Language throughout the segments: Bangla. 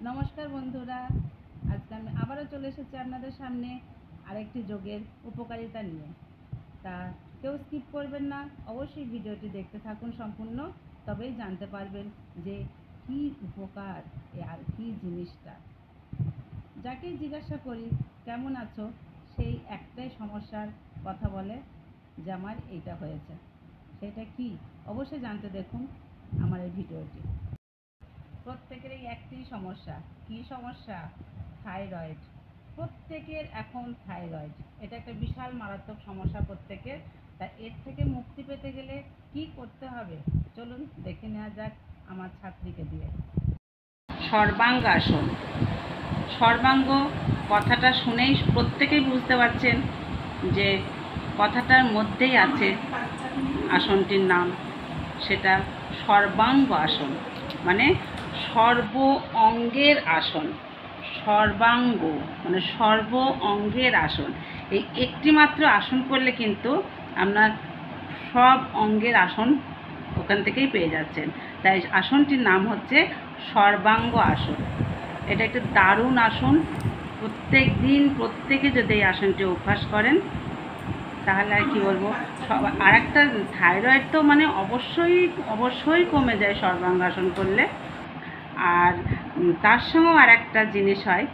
নমস্কার বন্ধুরা, আজকে আমি আবারও চলে এসেছি আপনাদের সামনে আরেকটি যোগের উপকারিতা নিয়ে। তা কেউ স্কিপ করবেন না, অবশ্যই ভিডিওটি দেখতে থাকুন সম্পূর্ণ, তবেই জানতে পারবেন যে কি উপকার আর কি জিনিসটা। যাকেই জিজ্ঞাসা করি কেমন আছো, সেই একটাই সমস্যার কথা বলে যে আমার এইটা হয়েছে। সেটা কি অবশ্যই জানতে দেখুন আমার এই ভিডিওটি। প্রত্যেকেরই একটি সমস্যা। কি সমস্যা? থাইরয়েড। প্রত্যেকের এখন থাইরয়েড, এটা একটা বিশাল মারাত্মক সমস্যা প্রত্যেকের। তা এর থেকে মুক্তি পেতে গেলে কি করতে হবে চলুন দেখে নেওয়া যাক আমার ছাত্রীকে দিয়ে। সর্বাঙ্গাসন। সর্বাঙ্গ কথাটা শুনেই প্রত্যেকেই বুঝতে পারছেন যে কথাটার মধ্যেই আছে আসনটির নাম, সেটা সর্বাঙ্গ আসন, মানে সর্ব অঙ্গের আসন। সর্বাঙ্গ মানে সর্ব অঙ্গের আসন। এই একটি মাত্র আসন করলে কিন্তু আপনার সব অঙ্গের আসন ওখান থেকেই পেয়ে যাচ্ছেন। তাই আসনটির নাম হচ্ছে সর্বাঙ্গ আসন। এটা একটা দারুণ আসন। প্রত্যেক দিন প্রত্যেকে যদি এই আসনটি অভ্যাস করেন তাহলে আর কি বলবো, আর একটা থাইরয়েড তো মানে অবশ্যই কমে যায় সর্বাঙ্গাসন করলে। আর তার সঙ্গেও আর একটা জিনিস হয়,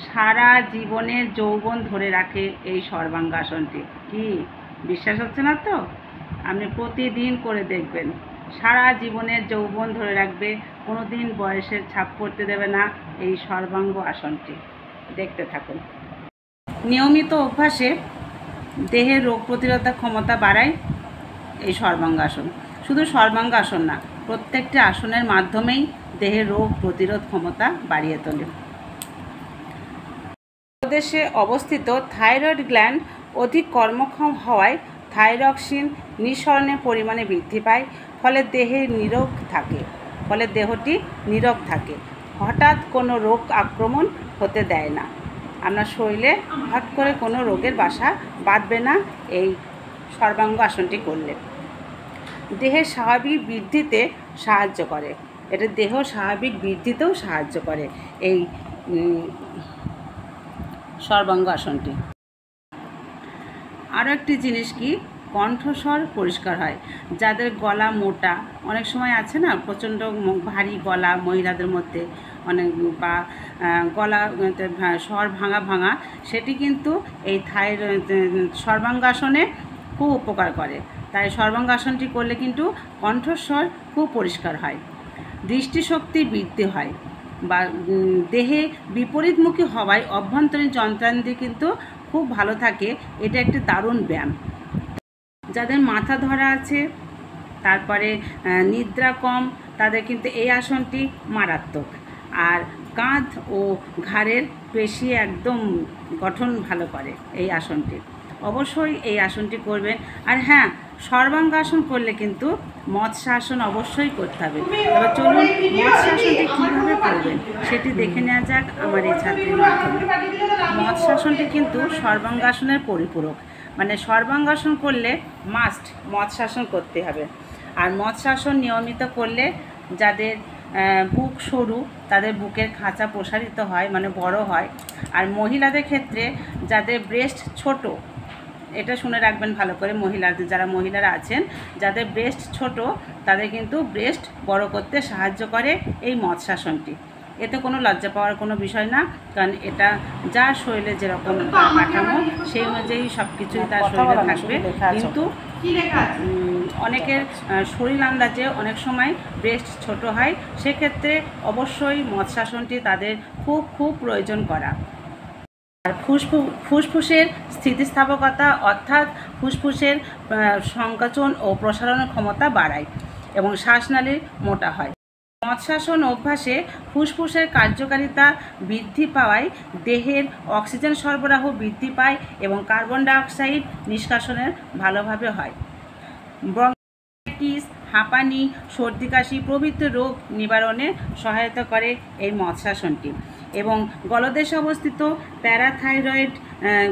সারা জীবনের যৌবন ধরে রাখে এই সর্বাঙ্গাসনটি। কি বিশ্বাস হচ্ছে না তো? আপনি প্রতিদিন করে দেখবেন, সারা জীবনের যৌবন ধরে রাখবে, কোনো দিন বয়সের ছাপ পড়তে দেবে না এই সর্বাঙ্গ আসনটি। দেখতে থাকুন। নিয়মিত অভ্যাসে দেহের রোগ প্রতিরোধক ক্ষমতা বাড়ায় এই সর্বাঙ্গাসন। শুধু সর্বাঙ্গাসন না, প্রত্যেকটি আসনের মাধ্যমেই দেহের রোগ প্রতিরোধ ক্ষমতা বাড়িয়ে তোলে। দেশে অবস্থিত থাইরয়েড গ্ল্যান্ড অধিক কর্মক্ষম হওয়ায় থাইরক্সিন নিঃসরণের পরিমাণে বৃদ্ধি পায়, ফলে দেহটি নীরব থাকে। হঠাৎ কোনো রোগ আক্রমণ হতে দেয় না। আপনার শরীরে হঠাৎ করে কোনো রোগের বাসা বাঁধবে না এই সর্বাঙ্গ আসনটি করলে। দেহের স্বাভাবিক বৃদ্ধিতে সাহায্য করে। এটা দেহ স্বাভাবিক বৃদ্ধিতেও সাহায্য করে এই সর্বাঙ্গ আসনটি। আরও একটি জিনিস কি, কণ্ঠস্বর পরিষ্কার হয়। যাদের গলা মোটা, অনেক সময় আছে না প্রচণ্ড ভারী গলা মহিলাদের মধ্যে, অনেক বা গলা স্বর ভাঙা, সেটি কিন্তু এই সর্বাঙ্গাসনে খুব উপকার করে। তাই সর্বাঙ্গাসনটি করলে কিন্তু কণ্ঠস্বর খুব পরিষ্কার হয়। দৃষ্টিশক্তি বৃদ্ধি হয় বা দেহে বিপরীতমুখী হওয়ায় অভ্যন্তরীণ যন্ত্রাংশ কিন্তু খুব ভালো থাকে। এটা একটি দারুণ ব্যায়াম। যাদের মাথা ধরা আছে, তারপরে নিদ্রা কম, তাদের কিন্তু এই আসনটি মারাত্মক। আর কাঁধ ও ঘাড়ের পেশি একদম গঠন ভালো করে এই আসনটি। অবশ্যই এই আসনটি করবেন। আর হ্যাঁ, সর্বাঙ্গাসন করলে কিন্তু মৎস্যাসন অবশ্যই করতে হবে। তবে চলুন মৎস্যাসনটি কীভাবে করবেন সেটি দেখে নেওয়া যাক আমার এই ছাত্রীর মাধ্যমে। মৎস্যাসনটি কিন্তু সর্বাঙ্গাসনের পরিপূরক, মানে সর্বাঙ্গাসন করলে মাস্ট মৎস্যাসন করতে হবে। আর মৎস্যাসন নিয়মিত করলে যাদের বুক সরু, তাদের বুকের খাঁচা প্রসারিত হয়, মানে বড় হয়। আর মহিলাদের ক্ষেত্রে যাদের ব্রেস্ট ছোট, এটা শুনে রাখবেন ভালো করে, যারা মহিলারা আছেন যাদের ব্রেস্ট ছোট, তাদের কিন্তু ব্রেস্ট বড় করতে সাহায্য করে এই মৎস্যাসনটি। এতে কোনো লজ্জা পাওয়ার কোনো বিষয় না, কারণ এটা যার শরীরে যেরকম কাঠামো সেই অনুযায়ী সব কিছুই তার শরীরে থাকবে। কিন্তু অনেকের শরীর আন্দাজে অনেক সময় ব্রেস্ট ছোট হয়, সেক্ষেত্রে অবশ্যই মৎস্যাসনটি তাদের খুব প্রয়োজন করা। আর ফুসফুসের স্থিতিস্থাপকতা, অর্থাৎ ফুসফুসের সংকোচন ও প্রসারণের ক্ষমতা বাড়ায় এবং শ্বাসনালী মোটা হয়। মৎস্যাসন অভ্যাসে ফুসফুসের কার্যকারিতা বৃদ্ধি পাওয়ায় দেহের অক্সিজেন সরবরাহ বৃদ্ধি পায় এবং কার্বন ডাইঅক্সাইড নিষ্কাশনের ভালোভাবে হয়। ব্রঙ্কাইটিস, হাঁপানি, সর্দি কাশি প্রভৃতি রোগ নিবারণে সহায়তা করে এই মৎস্যাসনটি। এবং গলদেশে অবস্থিত প্যারাথাইরয়েড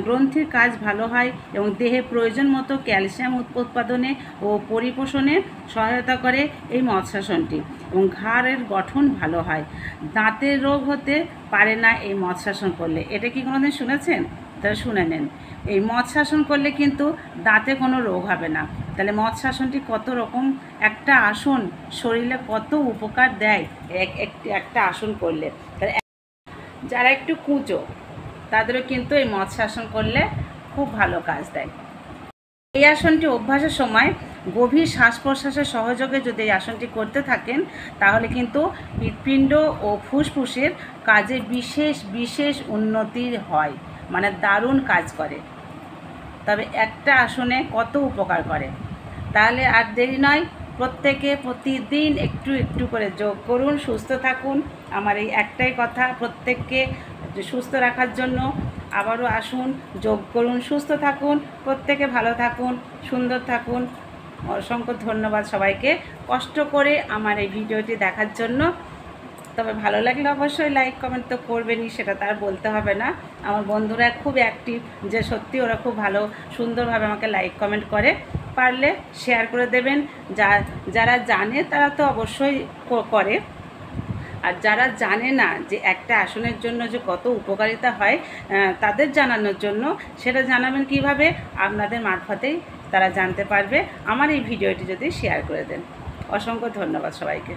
গ্রন্থির কাজ ভালো হয় এবং দেহে প্রয়োজন মতো ক্যালসিয়াম উৎপাদনে ও পরিপোষণে সহায়তা করে এই মৎস্যাসনটি। এবং ঘাড়ের গঠন ভালো হয়। দাঁতের রোগ হতে পারে না এই মৎস্যাসন করলে। এটা কি কোনোদিন শুনেছেন? তাহলে শুনে নেন। এই মৎস্যাসন করলে কিন্তু দাঁতে কোনো রোগ হবে না। তাহলে মৎস্যাসনটি কত রকম একটা আসন, শরীরে কত উপকার দেয় একটা আসন করলে। তাহলে যারা একটু কুঁচো তাদেরও কিন্তু এই মৎস্যাসন করলে খুব ভালো কাজ দেয়। এই আসনটি অভ্যাসের সময় গভীর শ্বাস প্রশ্বাসের সহযোগে যদি এই আসনটি করতে থাকেন তাহলে কিন্তু হৃৎপিণ্ড ও ফুসফুসের কাজে বিশেষ উন্নতি হয়, মানে দারুণ কাজ করে। তবে একটা আসনে কত উপকার করে, তাহলে আর দেরি নয়, প্রত্যেকে প্রতিদিন একটু একটু করে যোগ করুন, সুস্থ থাকুন। আমার এই একটাই কথা, প্রত্যেককে সুস্থ রাখার জন্য আবারও আসুন, যোগ করুন, সুস্থ থাকুন, প্রত্যেকে ভালো থাকুন, সুন্দর থাকুন। অসংখ্য ধন্যবাদ সবাইকে কষ্ট করে আমার এই ভিডিওটি দেখার জন্য। তবে ভালো লাগলে অবশ্যই লাইক কমেন্ট তো করবেনই, সেটা তার বলতে হবে না। আমার বন্ধুরা খুব অ্যাক্টিভ, যে সত্যি ওরা খুব ভালো সুন্দরভাবে আমাকে লাইক কমেন্ট করে। পারলে শেয়ার করে দেবেন। যারা জানে তারা তো অবশ্যই করে, আর যারা জানে না যে একটা আসনের জন্য যে কত উপকারিতা হয় তাদের জানানোর জন্য, সেটা জানাবেন কিভাবে? আপনাদের মারফতেই তারা জানতে পারবে আমার এই ভিডিওটি যদি শেয়ার করে দেন। অসংখ্য ধন্যবাদ সবাইকে।